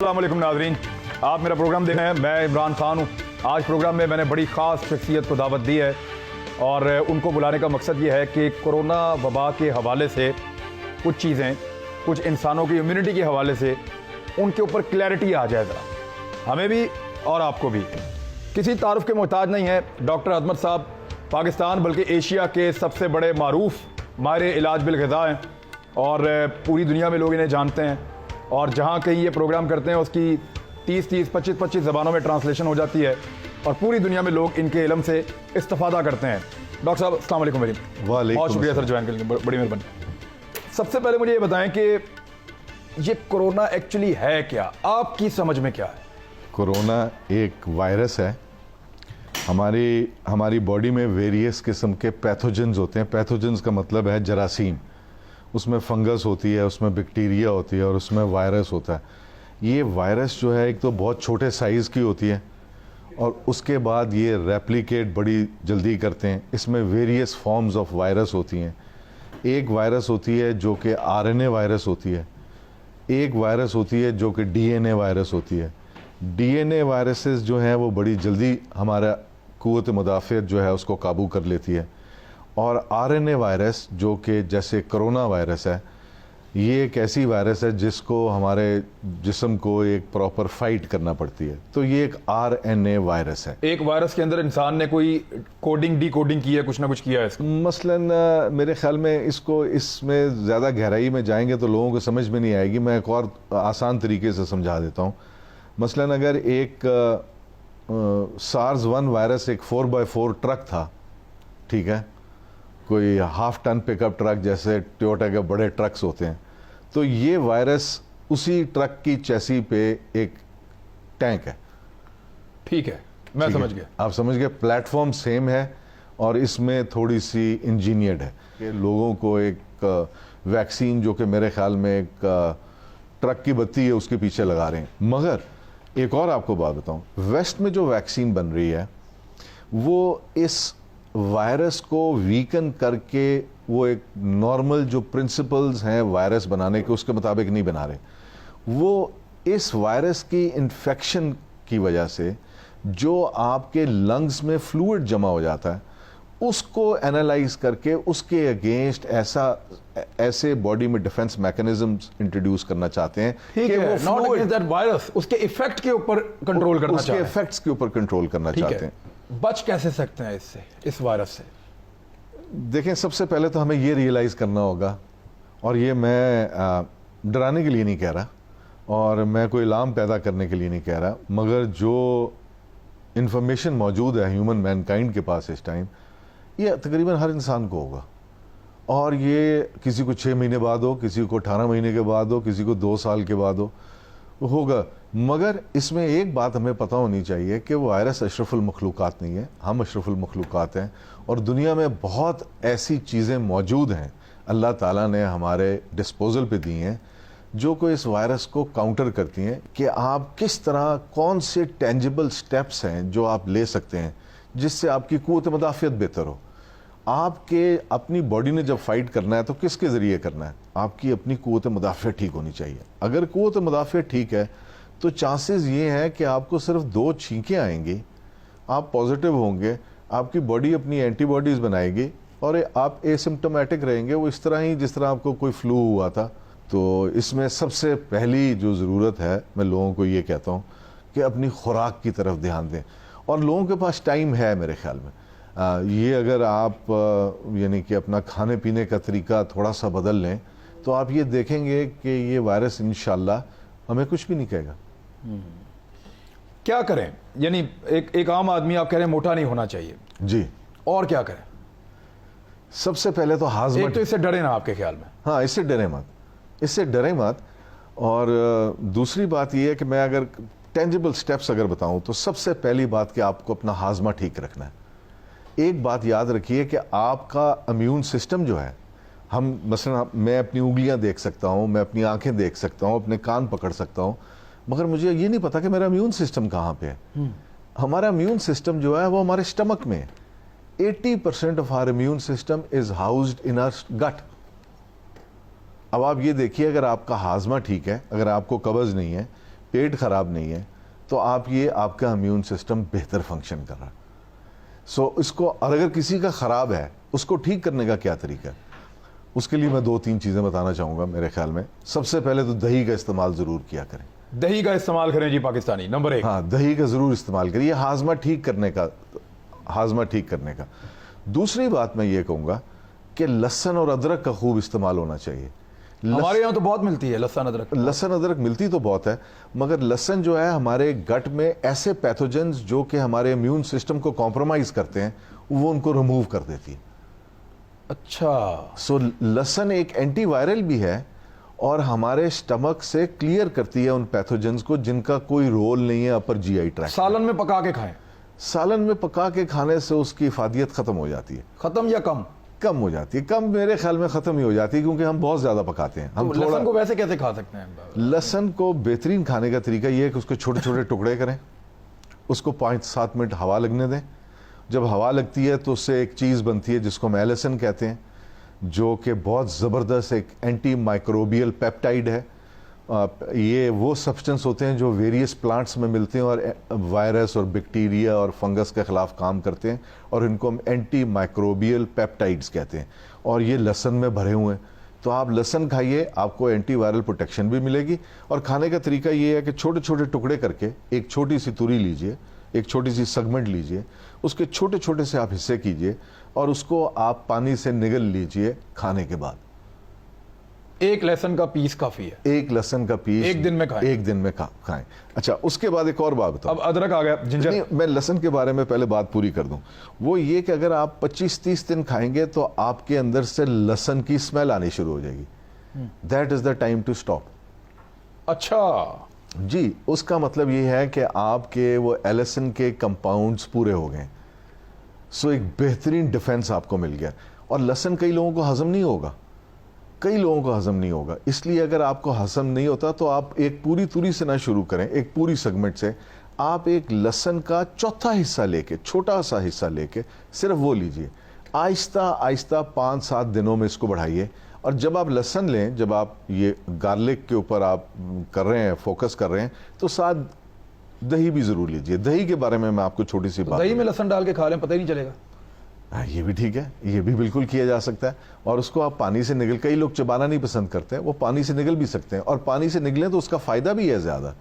السلام علیکم ناظرین، آپ میرا پروگرام دیکھ رہے ہیں. میں عمران خان ہوں. آج پروگرام میں نے بڑی خاص شخصیت کو دعوت دی ہے اور ان کو بلانے کا مقصد یہ ہے کہ کورونا وبا کے حوالے سے کچھ چیزیں، کچھ انسانوں کی امیونٹی کے حوالے سے ان کے اوپر کلیئرٹی آ جائے. ذرا ہمیں بھی اور آپ کو بھی. کسی تعارف کے محتاج نہیں ہے. ڈاکٹر عظمت صاحب پاکستان بلکہ ایشیا کے سب سے بڑے معروف ماہر علاج بالغذا ہیں اور پوری دنیا میں لوگ انہیں جانتے ہیں. اور جہاں کہیں یہ پروگرام کرتے ہیں اس کی 25 زبانوں میں ٹرانسلیشن ہو جاتی ہے اور پوری دنیا میں لوگ ان کے علم سے استفادہ کرتے ہیں. ڈاکٹر صاحب السلام علیکم. بہت شکریہ سر جوائن کرنے کے لیے، بڑی مہربانی. سب سے پہلے مجھے یہ بتائیں کہ یہ کورونا ایکچولی ہے کیا؟ آپ کی سمجھ میں کیا ہے؟ کورونا ایک وائرس ہے. ہماری باڈی میں ویریس قسم کے پیتھوجنز ہوتے ہیں. پیتھوجنز کا مطلب ہے جراثیم. اس میں فنگس ہوتی ہے، اس میں بیکٹیریا ہوتی ہے اور اس میں وائرس ہوتا ہے. یہ وائرس جو ہے ایک تو بہت چھوٹے سائز کی ہوتی ہے اور اس کے بعد یہ ریپلیکیٹ بڑی جلدی کرتے ہیں. اس میں ویریس فارمز آف وائرس ہوتی ہیں. ایک وائرس ہوتی ہے جو کہ RNA وائرس ہوتی ہے، ایک وائرس ہوتی ہے جو کہ DNA وائرس ہوتی ہے. DNA وائرسز جو ہیں وہ بڑی جلدی ہمارا قوت مدافعت جو ہے اس کو قابو کر لیتی ہے. اور RNA وائرس جو کہ جیسے کرونا وائرس ہے، یہ ایک ایسی وائرس ہے جس کو ہمارے جسم کو ایک پراپر فائٹ کرنا پڑتی ہے. تو یہ ایک RNA وائرس ہے. ایک وائرس کے اندر انسان نے کوئی کوڈنگ ڈی کوڈنگ کی ہے، کچھ نہ کچھ کیا ہے اس کا؟ مثلاً میرے خیال میں اس میں زیادہ گہرائی میں جائیں گے تو لوگوں کو سمجھ میں نہیں آئے گی. میں ایک اور آسان طریقے سے سمجھا دیتا ہوں. مثلاً اگر ایک SARS-1 وائرس ایک 4x4 ٹرک تھا، ٹھیک ہے، کوئی ہاف ٹن پک اپ ٹرک جیسے ٹویوٹا کے بڑے ٹرکس ہوتے ہیں، تو یہ وائرس اسی ٹرک کی چیسی پہ ایک ٹینک ہے. ٹھیک ہے، میں سمجھ گیا. آپ سمجھ گئے. پلیٹ فارم سیم ہے اور اس میں تھوڑی سی انجینئرڈ ہے کہ لوگوں کو ایک ویکسین جو کہ میرے خیال میں ایک ٹرک کی بتی ہے اس کے پیچھے لگا رہے ہیں. مگر ایک اور آپ کو بات بتاؤں، ویسٹ میں جو ویکسین بن رہی ہے وہ اس وائرس کو ویکن کر کے وہ ایک نارمل جو پرنسپلز ہیں وائرس بنانے کے اس کے مطابق نہیں بنا رہے. وہ اس وائرس کی انفیکشن کی وجہ سے جو آپ کے لنگز میں فلوئڈ جمع ہو جاتا ہے اس کو اینالائز کر کے اس کے اگینسٹ ایسے باڈی میں ڈیفنس میکنزمز انٹروڈیوس کرنا چاہتے ہیں کہ وہ not against that virus، اس کے ایفیکٹ کے اوپر کنٹرول کرنا چاہتے ہیں. اس کے ایفیکٹس کے اوپر کنٹرول کرنا چاہتے ہیں. بچ کیسے سکتے ہیں اس سے، اس وائرس سے؟ دیکھیں، سب سے پہلے تو ہمیں یہ ریئلائز کرنا ہوگا، اور یہ میں ڈرانے کے لیے نہیں کہہ رہا اور میں کوئی الارم پیدا کرنے کے لیے نہیں کہہ رہا، مگر جو انفارمیشن موجود ہے ہیومن مین کائنڈ کے پاس اس ٹائم، یہ تقریباً ہر انسان کو ہوگا. اور یہ کسی کو 6 مہینے بعد ہو، کسی کو 18 مہینے کے بعد ہو، کسی کو 2 سال کے بعد ہوگا. مگر اس میں ایک بات ہمیں پتہ ہونی چاہیے کہ وہ وائرس اشرف المخلوقات نہیں ہے، ہم اشرف المخلوقات ہیں. اور دنیا میں بہت ایسی چیزیں موجود ہیں اللہ تعالیٰ نے ہمارے ڈسپوزل پہ دی ہیں جو کہ اس وائرس کو کاؤنٹر کرتی ہیں کہ آپ کس طرح، کون سے ٹینجیبل سٹیپس ہیں جو آپ لے سکتے ہیں جس سے آپ کی قوت مدافعت بہتر ہو. آپ کے اپنی باڈی نے جب فائٹ کرنا ہے تو کس کے ذریعے کرنا ہے؟ آپ کی اپنی قوت مدافعت ٹھیک ہونی چاہیے. اگر قوت مدافعت ٹھیک ہے تو چانسز یہ ہیں کہ آپ کو صرف 2 چھینکیں آئیں گی، آپ پازیٹیو ہوں گے، آپ کی باڈی اپنی اینٹی باڈیز بنائے گی اور آپ ایسمپٹومیٹک رہیں گے، وہ اس طرح ہی جس طرح آپ کو کوئی فلو ہوا تھا. تو اس میں سب سے پہلی جو ضرورت ہے، میں لوگوں کو یہ کہتا ہوں کہ اپنی خوراک کی طرف دھیان دیں. اور لوگوں کے پاس ٹائم ہے میرے خیال میں. یہ اگر آپ یعنی کہ اپنا کھانے پینے کا طریقہ تھوڑا سا بدل لیں تو آپ یہ دیکھیں گے کہ یہ وائرس انشاءاللہ ہمیں کچھ بھی نہیں کہے گا. کیا کریں؟ یعنی ایک عام آدمی آپ کہہ رہے ہیں موٹا نہیں ہونا چاہیے جی، اور کیا کریں؟ سب سے پہلے تو ہاضمہ. ایک تو اس سے ڈرے نا آپ کے خیال میں؟ ہاں، اس سے ڈریں مت. اور دوسری بات یہ ہے کہ میں اگر ٹینجیبل سٹیپس اگر بتاؤں تو سب سے پہلی بات کہ آپ کو اپنا ہاضمہ ٹھیک رکھنا ہے. ایک بات یاد رکھیے کہ آپ کا امیون سسٹم جو ہے، ہم مثلا میں اپنی انگلیاں دیکھ سکتا ہوں، میں اپنی آنکھیں دیکھ سکتا ہوں، اپنے کان پکڑ سکتا ہوں، مگر مجھے یہ نہیں پتا کہ میرا امیون سسٹم کہاں پہ ہے. ہمارا امیون سسٹم جو ہے وہ ہمارے اسٹمک میں ہے. 80% of our immune system is housed in our gut. اب آپ یہ دیکھیے، اگر آپ کا ہاضمہ ٹھیک ہے، اگر آپ کو قبض نہیں ہے، پیٹ خراب نہیں ہے تو آپ کا امیون سسٹم بہتر فنکشن کر رہا ہے. سو اس کو، اور اگر کسی کا خراب ہے اس کو ٹھیک کرنے کا کیا طریقہ ہے؟ اس کے لیے میں 2-3 چیزیں بتانا چاہوں گا. میرے خیال میں سب سے پہلے تو دہی کا استعمال ضرور کیا کریں. دہی کا استعمال کریں جی پاکستانی، نمبر 1. ہاں، دہی کا ضرور استعمال کریں، یہ ہاضمہ ٹھیک کرنے کا. دوسری بات میں یہ کہوں گا کہ لہسن اور ادرک کا خوب استعمال ہونا چاہیے. ہمارے یہاں تو بہت ملتی ہے لہسن ادرک. لہسن ادرک ملتی تو بہت ہے، مگر لہسن جو ہے ہمارے گٹ میں ایسے پیتھوجنز جو کہ ہمارے امیون سسٹم کو کمپرومائز کرتے ہیں وہ ان کو ریموو کر دیتی ہے. اچھا. سو لہسن ایک اینٹی وائرل بھی ہے اور ہمارے سٹمک سے کلیئر کرتی ہے ان پیتھوجنز کو جن کا کوئی رول نہیں ہے اپر جی آئی ٹریکٹ. سالن میں پکا کے کھائیں. سالن میں پکا کے کھانے سے اس کی افادیت ختم ہو جاتی ہے. ختم یا کم؟ کم ہو جاتی ہے. کم میرے خیال میں ختم ہی ہو جاتی ہے کیونکہ ہم بہت زیادہ پکاتے ہیں. ہم لہسن کو ویسے کیسے کھا سکتے ہیں؟ لہسن کو بہترین کھانے کا طریقہ یہ ہے کہ اس کے چھوٹے چھوٹے ٹکڑے کریں، اس کو 5-7 منٹ ہوا لگنے دیں. جب ہوا لگتی ہے تو اس سے ایک چیز بنتی ہے جس کو میلیسن کہتے ہیں، جو کہ بہت زبردست ایک اینٹی مائکروبیل پیپٹائڈ ہے. یہ وہ سبسٹنس ہوتے ہیں جو ویریس پلانٹس میں ملتے ہیں اور وائرس اور بیکٹیریا اور فنگس کے خلاف کام کرتے ہیں، اور ان کو ہم اینٹی مائکروبیل پیپٹائڈز کہتے ہیں، اور یہ لہسن میں بھرے ہوئے ہیں. تو آپ لہسن کھائیے، آپ کو اینٹی وائرل پروٹیکشن بھی ملے گی. اور کھانے کا طریقہ یہ ہے کہ چھوٹے چھوٹے ٹکڑے کر کے ایک چھوٹی سی توری لیجئے، ایک چھوٹی سی سیگمنٹ لیجئے، اس کے چھوٹے چھوٹے سے آپ حصے کیجئے اور اس کو آپ پانی سے نگل لیجئے کھانے کے بعد. ایک لہسن کا پیس کافی ہے. ایک لہسن کا پیس ایک دن میں کھائیں. ایک دن میں کھائیں. اچھا، اس کے بعد ایک اور بات بتاؤں. اب ادرک آ گیا، جنجر. میں لہسن کے بارے میں پہلے بات پوری کر دوں. وہ یہ کہ اگر آپ 25-30 دن کھائیں گے تو آپ کے اندر سے لہسن کی اسمیل آنی شروع ہو جائے گی. That is the time to stop. اچھا جی، اس کا مطلب یہ ہے کہ آپ کے وہ ایلسن کے کمپاؤنڈز پورے ہو گئے. سو ایک بہترین ڈیفنس آپ کو مل گیا. اور لہسن کئی لوگوں کو ہضم نہیں ہوگا، اس لیے اگر آپ کو ہضم نہیں ہوتا تو آپ ایک پوری توری سے نہ شروع کریں، ایک پوری سیگمنٹ سے. آپ ایک لہسن کا چوتھا حصہ لے کے، چھوٹا سا حصہ لے کے صرف وہ لیجئے. آہستہ آہستہ 5-7 دنوں میں اس کو بڑھائیے. اور جب آپ لہسن لیں، جب آپ یہ گارلک کے اوپر آپ کر رہے ہیں، فوکس کر رہے ہیں، تو ساتھ دہی بھی ضرور لیجئے. دہی کے بارے میں آپ کو چھوٹی سی بات، دہی میں لہسن ڈال کے کھا لیں، پتہ ہی نہیں چلے گا. یہ بھی ٹھیک ہے، یہ بھی بالکل کیا جا سکتا ہے. اور اس کو آپ پانی سے نگل، کئی لوگ چبانا نہیں پسند کرتے ہیں، وہ پانی سے نگل بھی سکتے ہیں. اور پانی سے نگلیں تو اس کا فائدہ بھی ہے زیادہ،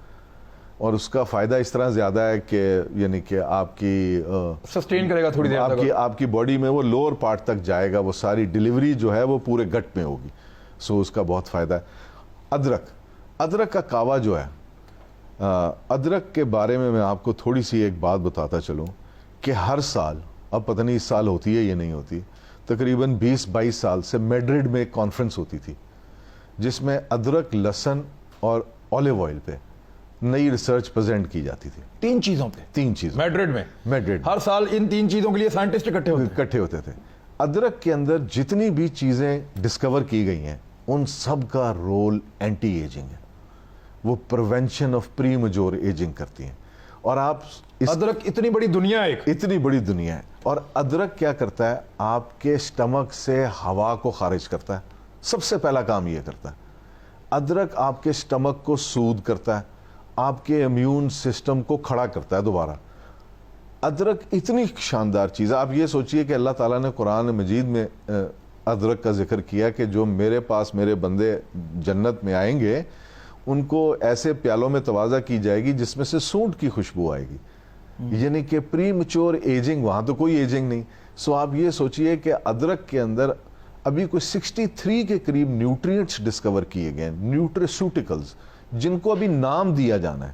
اور اس کا فائدہ اس طرح زیادہ ہے کہ یعنی کہ آپ کی سسٹین کرے گا تھوڑی دیر تک، آپ کی باڈی میں وہ لوور پارٹ تک جائے گا، وہ ساری ڈیلیوری جو ہے وہ پورے گٹ میں ہوگی. سو اس کا بہت فائدہ ہے. ادرک کا کعوہ جو ہے، ادرک کے بارے میں آپ کو تھوڑی سی ایک بات بتاتا چلوں کہ ہر سال، اب پتہ نہیں اس سال ہوتی ہے یا نہیں ہوتی، تقریباً 20-22 سال سے میڈرڈ میں ایک کانفرنس ہوتی تھی جس میں ادرک، لہسن اور اولیو آئل پہ نئی ریسرچ پریزنٹ کی جاتی تھی. 3 چیزوں پہ. 3 چیزوں میڈرڈ میں میڈرڈ ہر سال ان 3 چیزوں کے لیے سائنٹسٹ اکٹھے ہوتے تھے. ادرک کے اندر جتنی بھی چیزیں ڈسکور کی گئی ہیں ان سب کا رول اینٹی ایجنگ ہے. وہ prevention of premature ageing کرتی ہیں. اور آپ ادرک اتنی بڑی دنیا ہے. اور ادرک کیا کرتا ہے؟ آپ کے سٹمک سے ہوا کو خارج کرتا ہے. سب سے پہلا کام یہ کرتا ہے. ادرک آپ کے سٹمک کو سود کرتا ہے، آپ کے امیون سسٹم کو کھڑا کرتا ہے دوبارہ. ادرک اتنی شاندار چیز ہے. آپ یہ سوچئے کہ اللہ تعالیٰ نے قرآن مجید میں ادرک کا ذکر کیا کہ جو میرے پاس میرے بندے جنت میں آئیں گے ان کو ایسے پیالوں میں توازہ کی جائے گی جس میں سے سونٹ کی خوشبو آئے گی. یعنی کہ پری میچور ایجنگ، وہاں تو کوئی ایجنگ نہیں. سو آپ یہ سوچئے کہ ادرک کے اندر ابھی کوئی 63 کے قریب نیوٹرینٹس ڈسکور کیے گئے ہیں، نیوٹریسوٹیکلز، جن کو ابھی نام دیا جانا ہے،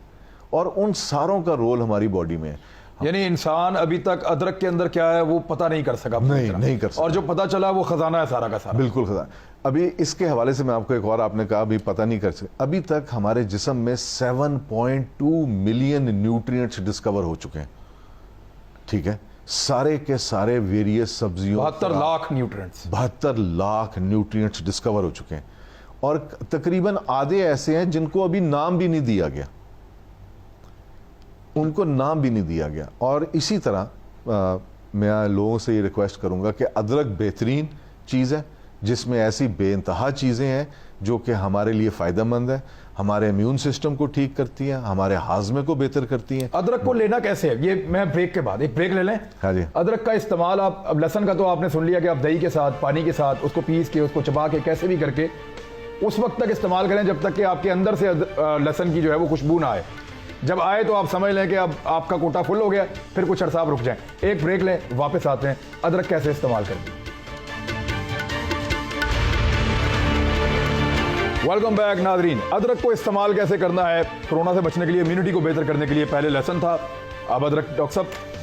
اور ان ساروں کا رول ہماری باڈی میں ہے. یعنی انسان ابھی تک ادرک کے اندر کیا ہے وہ پتہ نہیں کر سکا. نہیں کر سکا. اور جو پتہ چلا وہ خزانہ ہے سارا کا سارا. بالکل خزانہ. ابھی اس کے حوالے سے میں آپ کو ایک اور، آپ نے کہا ابھی پتہ نہیں کر سکے، ابھی تک ہمارے جسم میں 7.2 ملین نیوٹرینٹس ڈسکور ہو چکے ہیں. ٹھیک ہے، سارے کے سارے ویریس سبزیوں، 72 lakh nutrients, 72 lakh nutrients discover ہو چکے ہیں. اور تقریباً آدھے ایسے ہیں جن کو ابھی نام بھی نہیں دیا گیا، ان کو نام بھی نہیں دیا گیا. اور اسی طرح میں لوگوں سے یہ ریکویسٹ کروں گا کہ ادرک بہترین چیز ہے جس میں ایسی بے انتہا چیزیں ہیں جو کہ ہمارے لیے فائدہ مند ہے, ہمارے امیون سسٹم کو ٹھیک کرتی ہیں, ہمارے ہاضمے کو بہتر کرتی ہیں. ادرک کو لینا کیسے ہے, یہ میں بریک کے بعد ایک بریک لے لیں. ہاں جی. ادرک کا استعمال آپ, اب لہسن کا تو آپ نے سن لیا کہ آپ دہی کے ساتھ, پانی کے ساتھ اس کو پیس کے, اس کو چبا کے, کیسے بھی کر کے اس وقت تک استعمال کریں جب تک کہ آپ کے اندر سے لہسن کی جو ہے وہ خوشبو نہ آئے. جب آئے تو آپ سمجھ لیں کہ اب آپ کا کوٹا فل ہو گیا, پھر کچھ عرصہ آپ رک جائیں. ایک بریک لیں, واپس آتے ہیں ادرک کیسے استعمال کریں. ویلکم بیک ناظرین. ادرک کو استعمال کیسے کرنا ہے کورونا سے بچنے کے لیے, امیونٹی کو بہتر کرنے کے لیے. پہلے لہسن تھا, اب ادرک. ڈاکٹر صاحب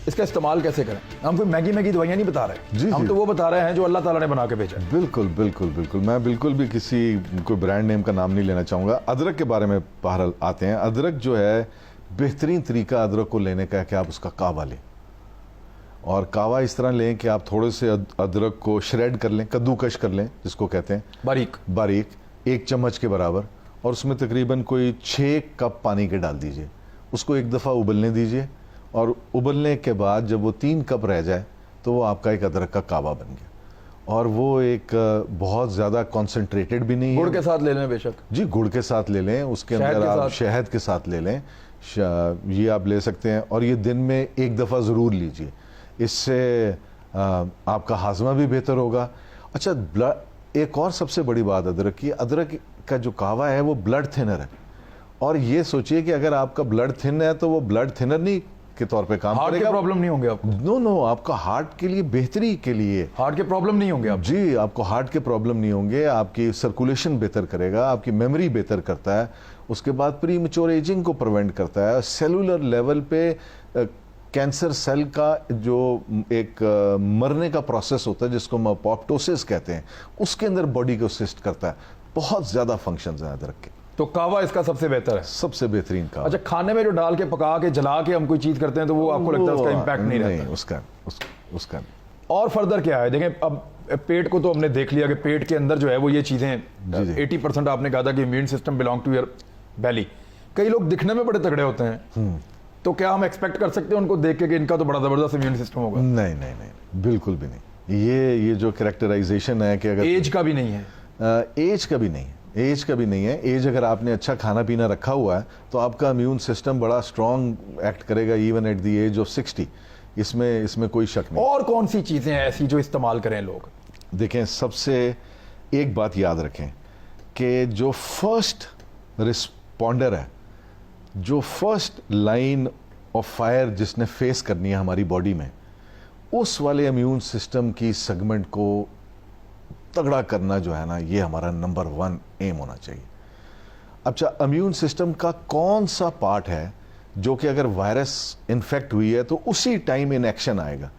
اس کا استعمال کیسے کریں؟ ہم کوئی مہنگی دوائیاں نہیں بتا رہے, ہم تو وہ بتا رہے ہیں جو اللہ تعالیٰ نے بنا کے بھیجا. بالکل بالکل بالکل, میں بالکل بھی کسی کوئی برانڈ نیم کا نام نہیں لینا چاہوں گا. ادرک کے بارے میں بہرحال آتے ہیں. ادرک جو ہے, بہترین طریقہ ادرک کو لینے کا ہے کہ آپ اس کا کعوہ لیں, اور کعوہ اس طرح لیں کہ آپ تھوڑے سے ادرک کو شریڈ کر لیں, کدو کش کر لیں جس کو کہتے ہیں, باریک 1 چمچ کے برابر, اور اس میں تقریباً کوئی 6 کپ پانی کے ڈال دیجئے. اس کو ایک دفعہ ابلنے دیجئے, اور ابلنے کے بعد جب وہ 3 کپ رہ جائے تو وہ آپ کا ایک ادرک کا کعوہ بن گیا. اور وہ ایک بہت زیادہ کانسنٹریٹڈ بھی نہیں ہے. گڑ کے ساتھ لے لیں بے شک. جی گڑ کے ساتھ لے لیں, اس کے اندر آپ شہد کے ساتھ لے لیں, یہ آپ لے سکتے ہیں. اور یہ دن میں 1 دفعہ ضرور لیجئے, اس سے آپ کا ہاضمہ بھی بہتر ہوگا. اچھا, ایک اور سب سے بڑی بات ادرک کی, ادرک کا جو کعوہ ہے وہ بلڈ تھنر ہے. اور یہ سوچئے کہ اگر آپ کا بلڈ تھن ہے تو وہ بلڈ تھنر نہیں کے طور پہ کام کرے گا. ہارٹ کے پرابلم نہیں ہوں گے آپ کو؟ نو, آپ کا ہارٹ کے لیے بہتری کے لیے. ہارٹ کے پرابلم نہیں ہوں گے آپ؟ جی, آپ کو ہارٹ کے پرابلم نہیں ہوں گے. آپ کی سرکولیشن بہتر کرے گا, آپ کی میموری بہتر کرتا ہے. اس کے بعد پری میچور ایجنگ کو پریونٹ کرتا ہے. سیلولر لیول پہ کینسر سیل کا جو ایک مرنے کا پروسیس ہوتا ہے جس کو ہم اپوپٹوسس کہتے ہیں, اس کے اندر باڈی کو اسسٹ کرتا ہے. بہت زیادہ فنکشنز ہیں ادرک کے. تو کعوہ اس کا سب سے بہتر ہے, سب سے بہترین کعوہ. اچھا, کھانے میں جو ڈال کے پکا کے جلا کے ہم کوئی چیز کرتے ہیں تو وہ آپ کو لگتا ہے اس کا امپیکٹ نہیں رہتا؟ اس کا اور فردر کیا ہے؟ دیکھیں اب پیٹ کو تو ہم نے دیکھ لیا کہ پیٹ کے اندر جو ہے وہ یہ چیزیں 80% آپ نے کہا تھا کہ immune system belong to your belly. کئی لوگ دکھنے میں بڑے تگڑے ہوتے ہیں, تو کیا ہم ایکسپیکٹ کر سکتے ہیں ان کو دیکھ کے کہ ان کا تو بڑا زبردست امیون سسٹم ہوگا؟ نہیں, بالکل بھی نہیں. یہ جو کریکٹرائزیشن ہے کہ اگر ایج کا بھی نہیں ہے, ایج کا بھی نہیں ہے. ایج اگر آپ نے اچھا کھانا پینا رکھا ہوا ہے تو آپ کا امیون سسٹم بڑا اسٹرانگ ایکٹ کرے گا even at the age of 60. اس میں کوئی شک نہیں. اور کون سی چیزیں ایسی جو استعمال کریں لوگ؟ دیکھیں, سب سے ایک بات یاد رکھیں کہ جو فرسٹ رسپونڈر ہے, جو فرسٹ لائن آف فائر جس نے فیس کرنی ہے ہماری باڈی میں, اس والے امیون سسٹم کی سیگمنٹ کو تگڑا کرنا جو ہے نا, یہ ہمارا نمبر 1 ایم ہونا چاہیے. اچھا, امیون سسٹم کا کون سا پارٹ ہے جو کہ اگر وائرس انفیکٹ ہوئی ہے تو اسی ٹائم ان ایکشن آئے گا؟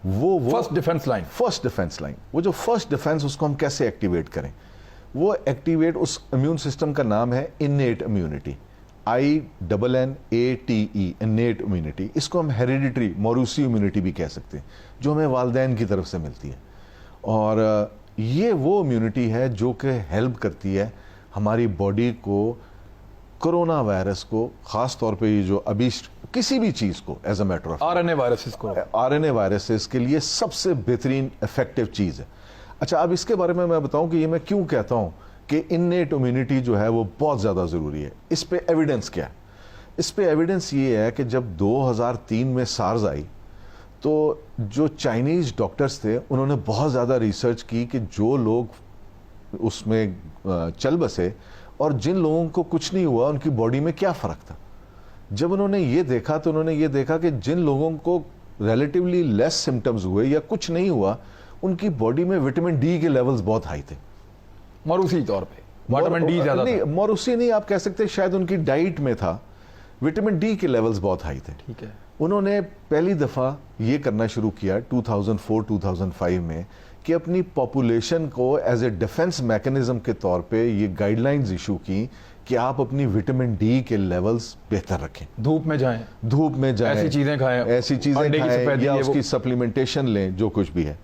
وہ فرسٹ ڈیفنس لائن. وہ جو فرسٹ ڈیفنس, اس کو ہم کیسے ایکٹیویٹ کریں؟ وہ ایکٹیویٹ, اس امیون سسٹم کا نام ہے innate immunity, INNATE, innate immunity. اس کو ہم ہیریڈیٹری موروثی امیونٹی بھی کہہ سکتے ہیں, جو ہمیں والدین کی طرف سے ملتی ہے. اور یہ وہ امیونٹی ہے جو کہ ہیلپ کرتی ہے ہماری باڈی کو کرونا وائرس کو, خاص طور پہ یہ جو ابھی کسی بھی چیز کو, as a matter of RNA viruses کے لیے سب سے بہترین افیکٹو چیز ہے. اچھا, اب اس کے بارے میں بتاؤں کہ یہ میں کیوں کہتا ہوں کہ انیٹ امیونٹی جو ہے وہ بہت زیادہ ضروری ہے. اس پہ ایویڈنس کیا ہے؟ اس پہ ایویڈنس یہ ہے کہ جب 2003 میں سارز آئی تو جو چائنیز ڈاکٹرز تھے انہوں نے بہت زیادہ ریسرچ کی کہ جو لوگ اس میں چل بسے اور جن لوگوں کو کچھ نہیں ہوا ان کی باڈی میں کیا فرق تھا. جب انہوں نے یہ دیکھا تو انہوں نے یہ دیکھا کہ جن لوگوں کو ریلیٹیولی لیس سمٹمز ہوئے یا کچھ نہیں ہوا, ان کی باڈی میں وٹامن ڈی کے لیولز بہت ہائی تھے. موروثی طور پہ وٹامن ڈی زیادہ نہیں, موروثی نہیں, آپ کہہ سکتے شاید ان کی ڈائٹ میں تھا, وٹامن ڈی کے لیولز بہت ہائی تھے. ٹھیک ہے. انہوں نے پہلی دفعہ یہ کرنا شروع کیا 2004-2005 میں کہ اپنی پاپولیشن کو ایز اے ڈیفنس میکنزم کے طور پہ یہ گائیڈ لائنز ایشو کی کہ آپ اپنی وٹامن ڈی کے لیولز بہتر رکھیں, دھوپ میں جائیں, ایسی چیزیں کھائیں یا اس کی سپلیمنٹیشن لیں, جو کچھ بھی ہے.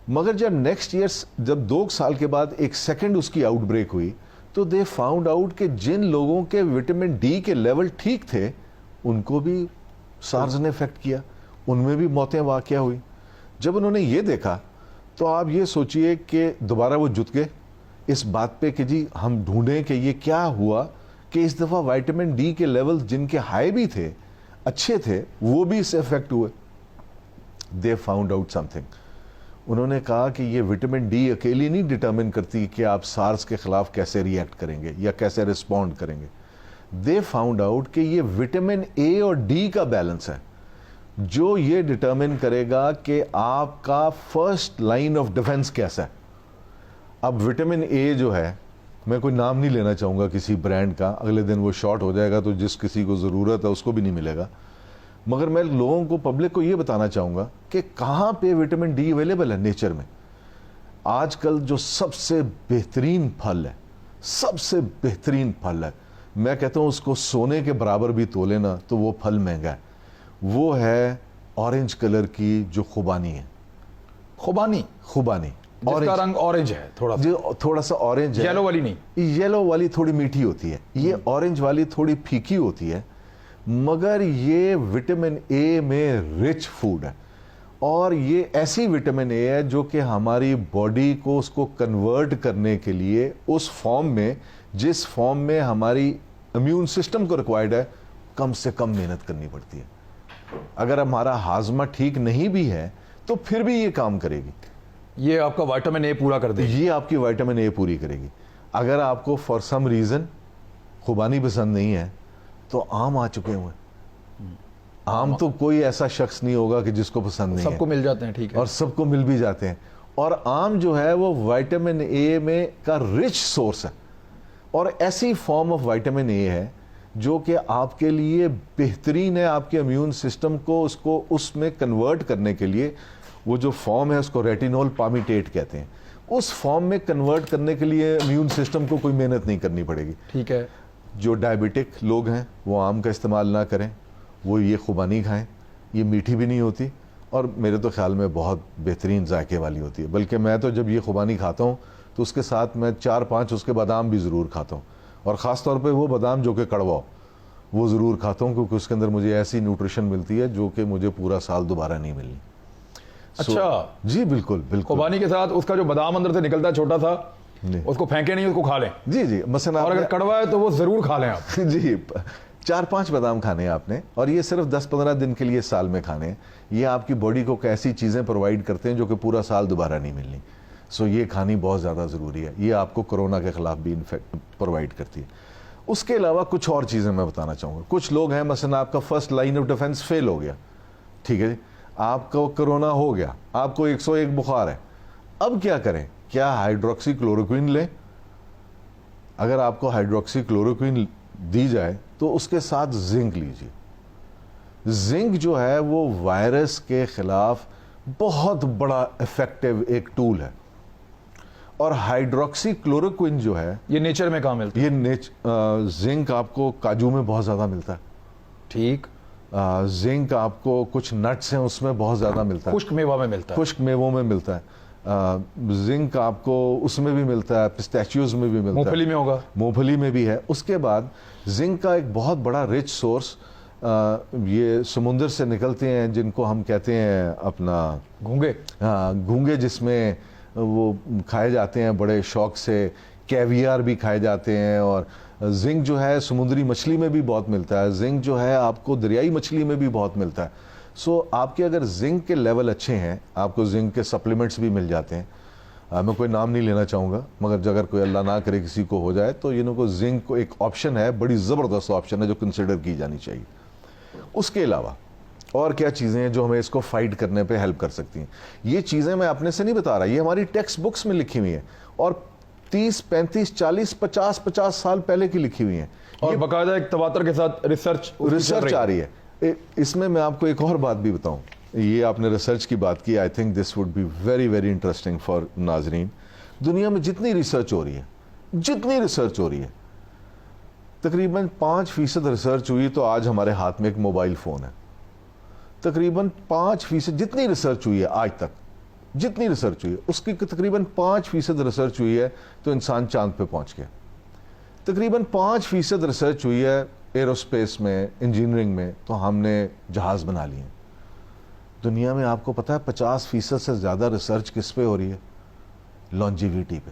مگر جب نیکسٹ ایئر, جب 2 سال کے بعد ایک سیکنڈ اس کی آؤٹ بریک ہوئی تو دے فاؤنڈ آؤٹ کہ جن لوگوں کے وٹامن ڈی کے لیول ٹھیک تھے ان کو بھی سارز نے افیکٹ کیا, ان میں بھی موتیں واقع ہوئی. جب انہوں نے یہ دیکھا تو آپ یہ سوچئے کہ دوبارہ وہ جت گئے اس بات پہ کہ جی ہم ڈھونڈیں کہ یہ کیا ہوا کہ اس دفعہ وائٹامن ڈی کے لیول جن کے ہائی بھی تھے, اچھے تھے, وہ بھی اس سے افیکٹ ہوئے. دے فاؤنڈ آؤٹ سم تھنگ. انہوں نے کہا کہ یہ وٹامن ڈی اکیلی نہیں ڈٹرمن کرتی کہ آپ سارس کے خلاف کیسے ری ایکٹ کریں گے یا کیسے رسپونڈ کریں گے. دے فاؤنڈ آؤٹ کہ یہ وٹامن اے اور ڈی کا بیلنس ہے جو یہ ڈٹرمن کرے گا کہ آپ کا فرسٹ لائن آف ڈیفنس کیسا ہے. اب وٹامن اے جو ہے, میں کوئی نام نہیں لینا چاہوں گا کسی برانڈ کا, اگلے دن وہ شارٹ ہو جائے گا تو جس کسی کو ضرورت ہے اس کو بھی نہیں ملے گا, مگر میں لوگوں کو, پبلک کو یہ بتانا چاہوں گا کہ کہاں پہ وٹامن ڈی اویلیبل ہے نیچر میں. آج کل جو سب سے بہترین پھل ہے, سب سے بہترین پھل ہے, میں کہتا ہوں اس کو سونے کے برابر بھی تولے نا تو وہ پھل مہنگا ہے, وہ ہے اورنج کلر کی جو خوبانی ہے. خوبانی جس کا رنگ اورنج ہے, تھوڑا سا اورنج ہے, یلو والی نہیں, یلو والی تھوڑی میٹھی ہوتی ہے, یہ اورنج والی تھوڑی پھیکی ہوتی ہے, مگر یہ وٹامن اے میں رچ فوڈ ہے. اور یہ ایسی وٹامن اے ہے جو کہ ہماری باڈی کو اس کو کنورٹ کرنے کے لیے اس فارم میں, جس فارم میں ہماری امیون سسٹم کو ریکوائرڈ ہے, کم سے کم محنت کرنی پڑتی ہے. اگر ہمارا ہاضمہ ٹھیک نہیں بھی ہے تو پھر بھی یہ کام کرے گی, یہ آپ کا وائٹامن اے پورا کر دے گی, یہ آپ کی وائٹامن اے پوری کرے گی. اگر آپ کو فار سم ریزن خوبانی پسند نہیں ہے تو آم آ چکے ہوئے. آم تو کوئی ایسا شخص نہیں ہوگا کہ جس کو پسند نہیں ہے, سب کو مل جاتے ہیں, ٹھیک ہے, اور سب کو مل بھی جاتے ہیں. اور آم جو ہے وہ وائٹامن اے میں کا رچ سورس ہے, اور ایسی فارم آف وائٹامن اے ہے جو کہ آپ کے لیے بہترین ہے. آپ کے امیون سسٹم کو اس میں کنورٹ کرنے کے لیے, وہ جو فارم ہے اس کو ریٹینول پامیٹیٹ کہتے ہیں, اس فارم میں کنورٹ کرنے کے لیے امیون سسٹم کو کوئی محنت نہیں کرنی پڑے گی. ٹھیک ہے. جو ڈائبٹک لوگ ہیں وہ آم کا استعمال نہ کریں, وہ یہ خوبانی کھائیں. یہ میٹھی بھی نہیں ہوتی اور میرے تو خیال میں بہت بہترین ذائقے والی ہوتی ہے. بلکہ میں تو جب یہ خوبانی کھاتا ہوں تو اس کے ساتھ میں 4-5 اس کے بادام بھی ضرور کھاتا ہوں, اور خاص طور پہ وہ بادام جو کہ کڑوا ہو وہ ضرور کھاتا ہوں, کیونکہ اس کے اندر مجھے ایسی نیوٹریشن ملتی ہے جو کہ مجھے پورا سال دوبارہ نہیں ملنی. اچھا جی بالکل بالکل. خوبانی کے ساتھ اس کا جو بادام اندر سے نکلتا ہے چھوٹا تھا, اس کو پھینکے نہیں, اس کو کھا لیں. جی مثلا, اور اگر کڑوا ہے تو وہ ضرور کھا لیں آپ. جی 4-5 بادام کھانے ہیں آپ نے, اور یہ صرف 10-15 دن کے لیے سال میں کھانے ہیں. یہ آپ کی باڈی کو ایسی چیزیں پرووائڈ کرتے ہیں جو کہ پورا سال دوبارہ نہیں ملنی. سو یہ کھانی بہت زیادہ ضروری ہے. یہ آپ کو کورونا کے خلاف بھی پرووائڈ کرتی ہے. اس کے علاوہ کچھ اور چیزیں میں بتانا چاہوں گا. کچھ لوگ ہیں, مثلا آپ کا فرسٹ لائن آف ڈیفنس فیل ہو گیا, ٹھیک ہے جی, آپ کو کرونا ہو گیا, آپ کو 101 بخار ہے, اب کیا کریں؟ کیا ہائیڈروکسی کلوروکوئن لیں؟ اگر آپ کو ہائیڈروکسی کلوروکوئن دی جائے تو اس کے ساتھ زنک لیجیے. زنک جو ہے وہ وائرس کے خلاف بہت بڑا افیکٹو ایک ٹول ہے, اور ہائیڈروکسی کلوروکوئن جو ہے یہ نیچر میں کہاں ملتا ہے؟ یہ زنک آپ کو کاجو میں بہت زیادہ ملتا ہے. ٹھیک. زنک آپ کو کچھ نٹس ہیں اس میں بہت زیادہ ملتا ہے, خشک میوہ میں ملتا ہے, خشک میووں میں ملتا ہے. زنک آپ کو اس میں بھی ملتا ہے, پسٹیچیوز میں بھی ملتا ہے, مونگ پھلی میں ہوگا, مونگ پھلی میں بھی ہے. اس کے بعد زنک کا ایک بہت بڑا رچ سورس یہ سمندر سے نکلتے ہیں جن کو ہم کہتے ہیں اپنا گھونگے, گھونگے, جس میں وہ کھائے جاتے ہیں بڑے شوق سے. کیویار بھی کھائے جاتے ہیں, اور زنک جو ہے سمندری مچھلی میں بھی بہت ملتا ہے. زنک جو ہے آپ کو دریائی مچھلی میں بھی بہت ملتا ہے. سو آپ کے اگر زنک کے لیول اچھے ہیں, آپ کو زنک کے سپلیمنٹس بھی مل جاتے ہیں. میں کوئی نام نہیں لینا چاہوں گا, مگر اگر کوئی اللہ نہ کرے کسی کو ہو جائے تو کو زنک کو ایک آپشن ہے, بڑی زبردست آپشن ہے جو کنسیڈر کی جانی چاہیے. اس کے علاوہ اور کیا چیزیں ہیں جو ہمیں اس کو فائٹ کرنے پہ ہیلپ کر سکتی ہیں؟ یہ چیزیں میں اپنے سے نہیں بتا رہا, یہ ہماری ٹیکسٹ بکس میں لکھی ہوئی ہیں, اور 30, 35, 40, 50 سال پہلے کی لکھی ہوئی ہیں, اور باقاعدہ ایک تواتر کے ساتھ ریسرچ آ رہی ہے. اس میں آپ کو ایک اور بات بھی بتاؤں. یہ آپ نے ریسرچ کی بات کی, I think this would be very very interesting for ناظرین. دنیا میں جتنی ریسرچ ہو رہی ہے تقریباً 5% ریسرچ ہوئی تو آج ہمارے ہاتھ میں ایک موبائل فون ہے. تقریباً 5% جتنی ریسرچ ہوئی ہے آج تک, جتنی ریسرچ ہوئی ہے اس کی تقریباً 5% ریسرچ ہوئی ہے تو انسان چاند پہ پہنچ گیا. تقریباً 5% ریسرچ ہوئی ہے ایروسپیس میں, انجینئرنگ میں, تو ہم نے جہاز بنا لیے. دنیا میں آپ کو پتا ہے 50% سے زیادہ ریسرچ کس پہ ہو رہی ہے؟ لانجیویٹی پہ.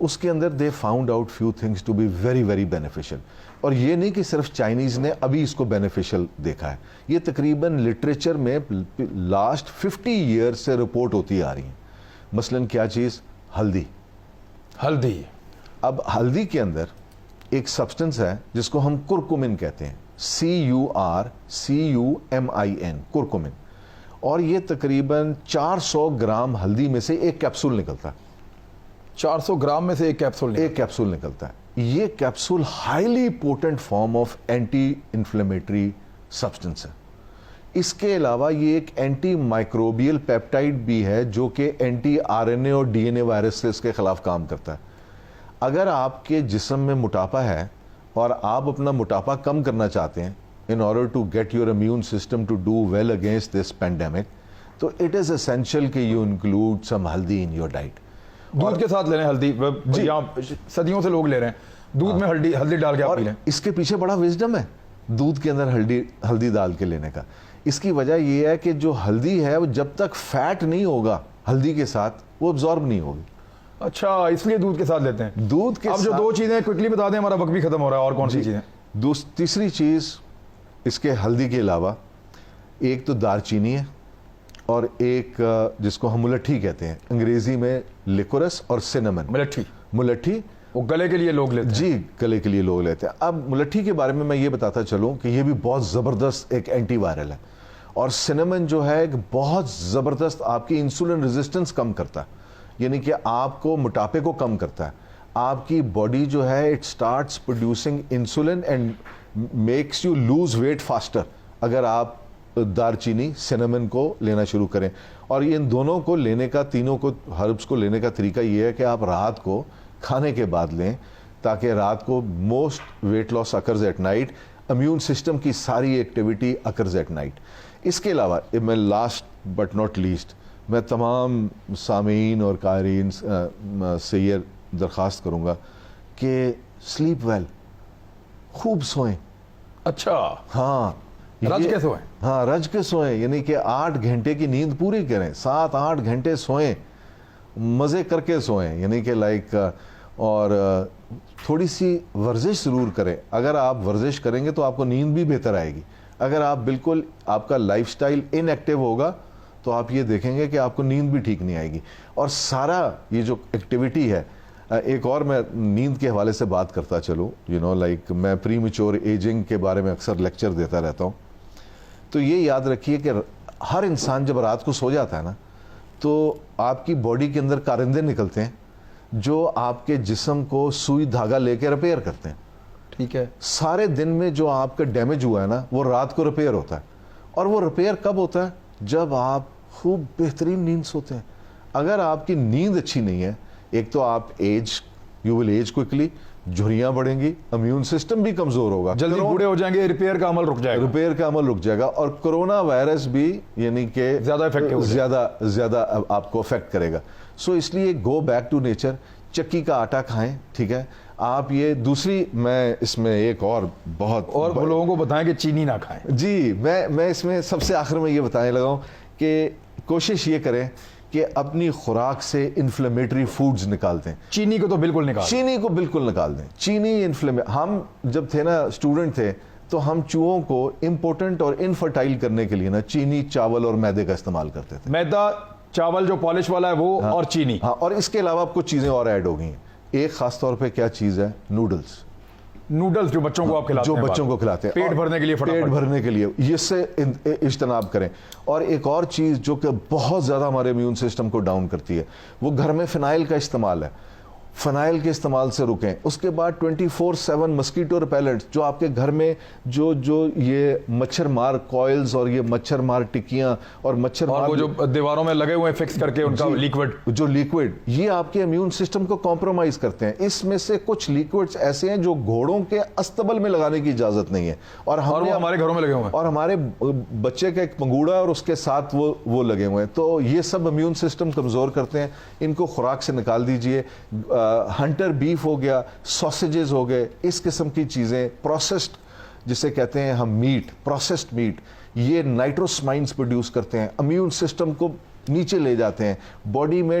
اس کے اندر they found out few things to be very very beneficial. اور یہ نہیں کہ صرف چائنیز نے ابھی اس کو بینیفیشل دیکھا ہے, یہ تقریباً لٹریچر میں لاسٹ 50 ایئر سے رپورٹ ہوتی آ رہی ہیں. مثلاً کیا چیز؟ ہلدی. ہلدی. اب ہلدی کے اندر ایک سبسٹنس ہے جس کو ہم کرکومن کہتے ہیں, CURCUMIN, کرکومن. اور یہ تقریباً 400 گرام ہلدی میں سے ایک کیپسول نکلتا ہے. 400 گرام میں سے ایک کیپسول نکلتا ہے. یہ capsule highly potent form of anti inflammatory substance ہے. اس کے علاوہ یہ ایک اینٹی مائکروبیل پیپٹائڈ بھی ہے جو کہ اینٹی RNA اور DNA وائرسز کے خلاف کام کرتا ہے. اگر آپ کے جسم میں موٹاپا ہے اور آپ اپنا موٹاپا کم کرنا چاہتے ہیں in order to get your immune system to do well against this pandemic, تو it is essential کہ you include some ہلدی in your diet. دودھ کے ساتھ لینے ہلدی, یہاں صدیوں سے لوگ لے رہے ہیں دودھ میں ہلدی ڈال کے آپ پی لیں. اس کے پیچھے بڑا وزڈم ہے دودھ کے اندر ہلدی ڈال کے لینے کا. اس کی وجہ یہ ہے کہ جو ہلدی ہے وہ جب تک فیٹ نہیں ہوگا ہلدی کے ساتھ وہ ابزارب نہیں ہوگی. اچھا, اس لیے دودھ کے ساتھ لیتے ہیں. دودھ کے اب جو 2 چیزیں کوئکلی بتا دیں, ہمارا وقت بھی ختم ہو رہا ہے. اور کون سی چیزیں؟ تیسری چیز اس کے ہلدی کے علاوہ ایک تو دار چینی ہے اور ایک جس کو ہم ملٹھی کہتے ہیں, انگریزی میں لیکورس اور سینمن. ملٹھی وہ گلے کے لیے لوگ لیتے ہیں. جی, گلے کے لیے لوگ لیتے ہیں. اب ملٹھی کے بارے میں یہ بتاتا چلوں کہ یہ بھی بہت زبردست ایک اینٹی وائرل ہے. اور سینمن جو ہے ایک بہت زبردست آپ کی انسولن ریزسٹنس کم کرتا ہے, یعنی کہ آپ کو موٹاپے کو کم کرتا ہے. آپ کی باڈی جو ہے it starts producing insulin and makes you lose weight faster اگر آپ دار چینی سینمن کو لینا شروع کریں. اور ان دونوں کو لینے کا, تینوں کو ہربس کو لینے کا طریقہ یہ ہے کہ آپ رات کو کھانے کے بعد لیں تاکہ رات کو most weight loss occurs at night, immune system کی ساری ایکٹیویٹی اکرز ایٹ نائٹ. اس کے علاوہ میں لاسٹ بٹ ناٹ لیسٹ میں تمام سامعین اور قارئین سے یہ درخواست کروں گا کہ سلیپ ویل, خوب سوئیں. اچھا, ہاں, رج کے سوئیں. ہاں, رج کے سوئیں, یعنی کہ 8 گھنٹے کی نیند پوری کریں, 7-8 گھنٹے سوئیں, مزے کر کے سوئیں, یعنی کہ لائک, اور تھوڑی سی ورزش ضرور کریں. اگر آپ ورزش کریں گے تو آپ کو نیند بھی بہتر آئے گی. اگر آپ بالکل آپ کا لائف سٹائل ان ایکٹیو ہوگا تو آپ یہ دیکھیں گے کہ آپ کو نیند بھی ٹھیک نہیں آئے گی. اور سارا یہ جو ایکٹیویٹی ہے, ایک اور میں نیند کے حوالے سے بات کرتا چلوں, لائک میں پری میچور ایجنگ کے بارے میں اکثر لیکچر دیتا رہتا ہوں. تو یہ یاد رکھیے کہ ہر انسان جب رات کو سو جاتا ہے نا تو آپ کی باڈی کے اندر کارندے نکلتے ہیں جو آپ کے جسم کو سوئی دھاگا لے کے ریپیئر کرتے ہیں. ٹھیک ہے, سارے دن میں جو آپ کا ڈیمیج ہوا ہے نا وہ رات کو ریپیئر ہوتا ہے. اور وہ ریپیئر کب ہوتا ہے؟ جب آپ خوب بہترین نیند سوتے ہیں. اگر آپ کی نیند اچھی نہیں ہے, ایک تو آپ یو ول ایج کوئکلی, جھریاں بڑھیں گی, امیون سسٹم بھی کمزور ہوگا, جلدی بوڑھے ہو جائیں گے, ریپیئر کا عمل رک جائے گا, اور کرونا وائرس بھی یعنی کہ زیادہ آپ کو افیکٹ کرے گا. سو اس لیے گو بیک ٹو نیچر, چکی کا آٹا کھائیں. ٹھیک ہے, آپ یہ دوسری, میں اس میں ایک اور بہت, اور لوگوں کو بتائیں کہ چینی نہ کھائیں. جی, میں اس میں سب سے آخر میں یہ بتانے لگا ہوں کہ کوشش یہ کریں کہ اپنی خوراک سے انفلیمیٹری فوڈز نکال دیں. چینی کو بالکل نکال دیں. چینی ہم جب تھے نا, اسٹوڈنٹ تھے, تو ہم چوہوں کو امپورٹنٹ اور انفرٹائل کرنے کے لیے نا چینی, چاول اور میدے کا استعمال کرتے تھے. میدا, چاول جو پالش والا ہے وہ, اور چینی. ہاں, اور اس کے علاوہ کچھ چیزیں اور ایڈ ہو گئی ہیں. ایک خاص طور پہ کیا چیز ہے؟ نوڈلز جو بچوں کو آپ کھلاتے ہیں, پیٹ بھرنے کے لیے, اس سے اجتناب کریں. اور ایک اور چیز جو کہ بہت زیادہ ہمارے امیون سسٹم کو ڈاؤن کرتی ہے, وہ گھر میں فنائل کا استعمال ہے. فنائل کے استعمال سے رکیں. اس کے بعد 24/7 مسکیٹو ریپیلنٹ, جو آپ کے گھر میں جو یہ مچھر مار کوئلز اور یہ مچھر مار ٹکیاں اور مچھر مار, وہ جو دیواروں میں لگے ہوئے فکس کر کے ان کا لیکوڈ, یہ آپ کے امیون سسٹم کو کمپرومائز کرتے ہیں. اس میں سے کچھ لیکوڈز ایسے ہیں جو گھوڑوں کے استبل میں لگانے کی اجازت نہیں ہے, اور ہمارے گھروں میں لگے ہوئے ہیں, اور ہمارے بچے کا ایک پنگوڑا اور اس کے ساتھ وہ لگے ہوئے ہیں. تو یہ سب امیون سسٹم کمزور کرتے ہیں. ان کو خوراک سے نکال دیجئے. ہنٹر بیف ہو گیا, سوسیجز ہو گئے, اس قسم کی چیزیں, پروسیسڈ جسے کہتے ہیں ہم میٹ, پروسیسڈ میٹ, یہ نائٹروسمائنز پروڈیوس کرتے ہیں, امیون سسٹم کو نیچے لے جاتے ہیں, باڈی میں